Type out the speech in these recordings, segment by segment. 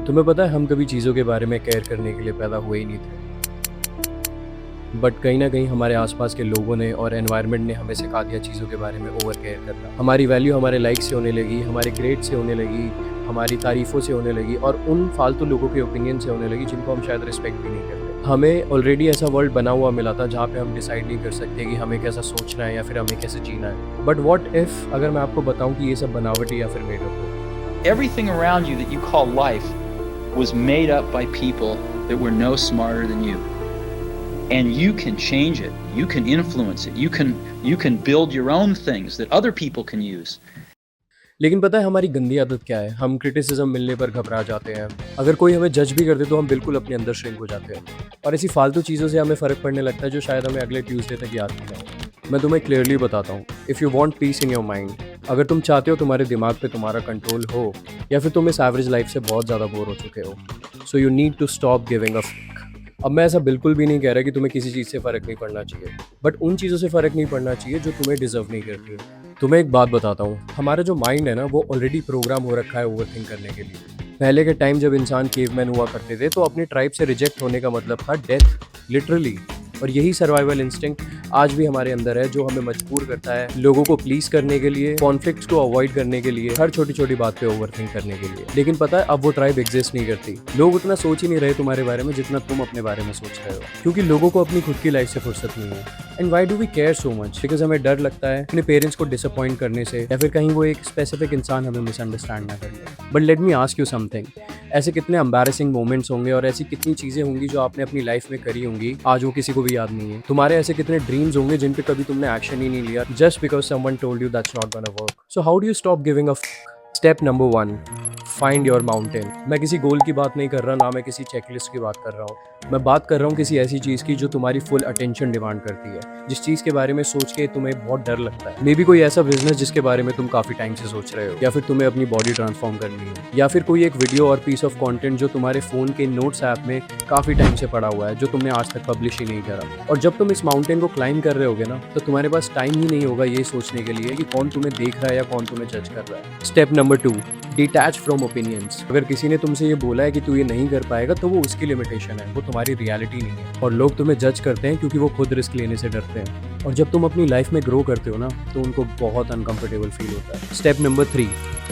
तुम्हें पता है हम कभी चीज़ों के बारे में केयर करने के लिए पैदा हुए ही नहीं थे, बट कहीं ना कहीं हमारे आसपास के लोगों ने और एनवायरनमेंट ने हमें सिखा दिया चीज़ों के बारे में ओवर केयर करना। हमारी वैल्यू हमारे लाइक से होने लगी, हमारे ग्रेड से होने लगी, हमारी तारीफ़ों से होने लगी और उन फालतू लोगों के ओपिनियन से होने लगी जिनको हम शायद रिस्पेक्ट भी नहीं करते। हमें ऑलरेडी ऐसा वर्ल्ड बना हुआ मिला था जहाँ पे हम डिसाइड नहीं कर सकते कि हमें कैसा सोचना है या फिर हमें कैसे जीना है। बट वॉट इफ़ अगर मैं आपको बताऊँ कि ये सब बनावटी या फिर मेड अप हो। Everything around you that you call life was made up by people that were no smarter than you. And you can change it. You can influence it. You can build your own things that other people can use. लेकिन पता है हमारी गंदी आदत क्या है? हम criticism मिलने पर घबरा जाते हैं। अगर कोई हमें जज भी कर दे तो हम बिल्कुल अपने अंदर श्रिंक हो जाते हैं और ऐसी फालतू चीज़ों से हमें फ़र्क पड़ने लगता है जो शायद हमें अगले ट्यूसडे तक याद नहीं आए। मैं तुम्हें क्लियरली बताता हूँ, if you want piece in your mind, अगर तुम चाहते हो तुम्हारे दिमाग पे तुम्हारा कंट्रोल हो या फिर तुम इस एवरेज लाइफ से बहुत ज़्यादा बोर हो चुके हो, so you need to stop giving a fuck. अब मैं ऐसा बिल्कुल भी नहीं कह रहा कि तुम्हें किसी चीज़ से फ़र्क नहीं पड़ना चाहिए, बट उन चीज़ों से फ़र्क नहीं पड़ना चाहिए जो तुम्हें डिज़र्व नहीं करती। तुम्हें एक बात बताता हूँ, हमारा जो माइंड है ना वो ऑलरेडी प्रोग्राम हो रखा है ओवरथिंक करने के लिए। पहले के टाइम जब इंसान केवमैन हुआ करते थे तो अपनी ट्राइब से रिजेक्ट होने का मतलब था डेथ, लिटरली। और यही सर्वाइवल इंस्टिंक्ट आज भी हमारे अंदर है जो हमें मजबूर करता है लोगों को प्लीज करने के लिए, कॉन्फ्लिक्ट्स को अवॉइड करने के लिए, हर छोटी छोटी बात पे ओवरथिंक करने के लिए। लेकिन पता है अब वो ट्राइब एग्जिस्ट नहीं करती। लोग उतना सोच ही नहीं रहे तुम्हारे बारे में जितना तुम अपने बारे में सोच रहे हो, क्योंकि लोगों को अपनी खुद की लाइफ से फुर्सत नहीं है। And why do we care so much? Because हमें डर लगता है अपने पेरेंट्स को डिसअपॉइंट करने से या फिर कहीं वो एक स्पेसिफिक इंसान हमें मिसअंडरस्टैंड ना कर ले। But let me ask you something, ऐसे कितने एम्बैरेसिंग मोमेंट्स होंगे और ऐसी कितनी चीज़ें होंगी जो आपने अपनी लाइफ में करी होंगी, आज वो किसी को भी याद नहीं है। तुम्हारे ऐसे कितने ड्रीम्स होंगे जिन पे कभी तुमने एक्शन ही नहीं लिया just because someone told you that's not gonna work. So how do you stop giving a step number 1, find your mountain. मैं किसी गोल की बात नहीं कर रहा, ना मैं किसी चेकलिस्ट की बात कर रहा हूँ। मैं बात कर रहा हूँ किसी ऐसी चीज़ की जो तुम्हारी फुल अटेंशन डिमांड करती है, जिस चीज़ के बारे में सोच के तुम्हें बहुत डर लगता है। मे बी कोई ऐसा बिजनेस जिसके बारे में तुम काफ़ी टाइम से सोच रहे हो, या फिर तुम्हें अपनी बॉडी ट्रांसफॉर्म करनी है, या फिर कोई एक वीडियो और पीस ऑफ कंटेंट जो तुम्हारे फ़ोन के नोट्स ऐप में काफ़ी टाइम से पड़ा हुआ है, जो तुमने आज तक पब्लिश ही नहीं करा। और जब तुम इस माउंटेन को क्लाइंब कर रहे होगे ना, तो तुम्हारे पास टाइम ही नहीं होगा ये सोचने के लिए कि कौन तुम्हें देख रहा है या कौन तुम्हें जज कर रहा है। Step number 2, detach from opinions. अगर किसी ने तुमसे ये बोला है कि तू ये नहीं कर पाएगा तो वो उसकी लिमिटेशन है, वो तुम्हारी रियलिटी नहीं है। और लोग तुम्हें जज करते हैं क्योंकि वो खुद रिस्क लेने से डरते हैं। और जब तुम अपनी लाइफ में ग्रो करते हो ना तो उनको बहुत अनकंफर्टेबल फील होता है। Step number 3,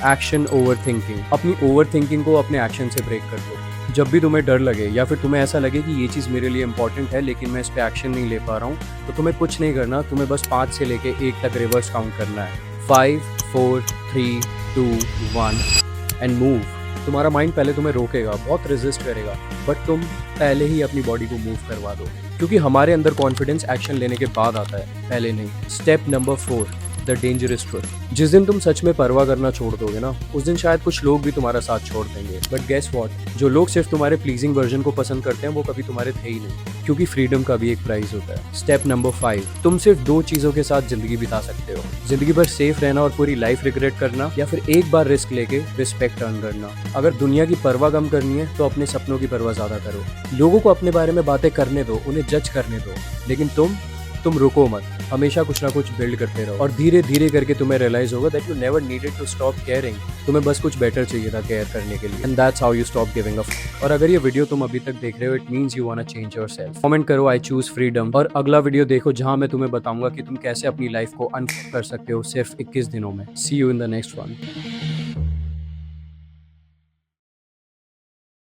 action over thinking. अपनी ओवर थिंकिंग को अपने एक्शन से ब्रेक कर दो। जब भी तुम्हें डर लगे या फिर तुम्हें ऐसा लगे कि ये चीज़ मेरे लिए इंपॉर्टेंट है लेकिन मैं इस पर एक्शन नहीं ले पा रहा हूँ, तो तुम्हें कुछ नहीं करना, तुम्हें बस 5 से लेके 1 तक रिवर्स काउंट करना है। 5, 4, 3, 2, 1 एंड मूव। तुम्हारा माइंड पहले तुम्हें रोकेगा, बहुत रेजिस्ट करेगा, बट तुम पहले ही अपनी बॉडी को मूव करवा दो, क्योंकि हमारे अंदर कॉन्फिडेंस एक्शन लेने के बाद आता है, पहले नहीं। Step number 4, the dangerous truth. जिस दिन तुम सच में परवाह करना छोड़ दोगे ना, उस दिन शायद कुछ लोग भी तुम्हारा साथ छोड़ देंगे। बट गेस व्हाट, जो लोग सिर्फ तुम्हारे प्लीजिंग वर्जन को पसंद करते हैं वो कभी तुम्हारे थे ही नहीं, क्योंकि फ्रीडम का भी एक प्राइस होता है। स्टेप नंबर 5, तुम सिर्फ 2 चीज़ों के साथ जिंदगी बिता सकते हो, जिंदगी भर सेफ रहना और पूरी लाइफ रिग्रेट करना, या फिर एक बार रिस्क लेके रिस्पेक्ट अर्न करना। अगर दुनिया की परवाह कम करनी है तो अपने सपनों की परवाह ज़्यादा करो। लोगों को अपने बारे में बातें करने दो, उन्हें जज करने दो, लेकिन तुम रुको मत, हमेशा कुछ ना कुछ बिल्ड करते रहो और धीरे धीरे करके तुम्हें रियलाइज होगा that you never needed to stop caring. तुम्हें बस कुछ बेटर चाहिए था केयर करने के लिए, and that's how you stop giving up. और अगर ये वीडियो तुम अभी तक देख रहे हो, it means you want to change yourself. Comment करो आई चूज फ्रीडम, और अगला वीडियो देखो जहां मैं तुम्हें बताऊंगा कि तुम कैसे अपनी लाइफ को अनफॉलो कर सकते हो सिर्फ 21 दिनों में। See you in the next one.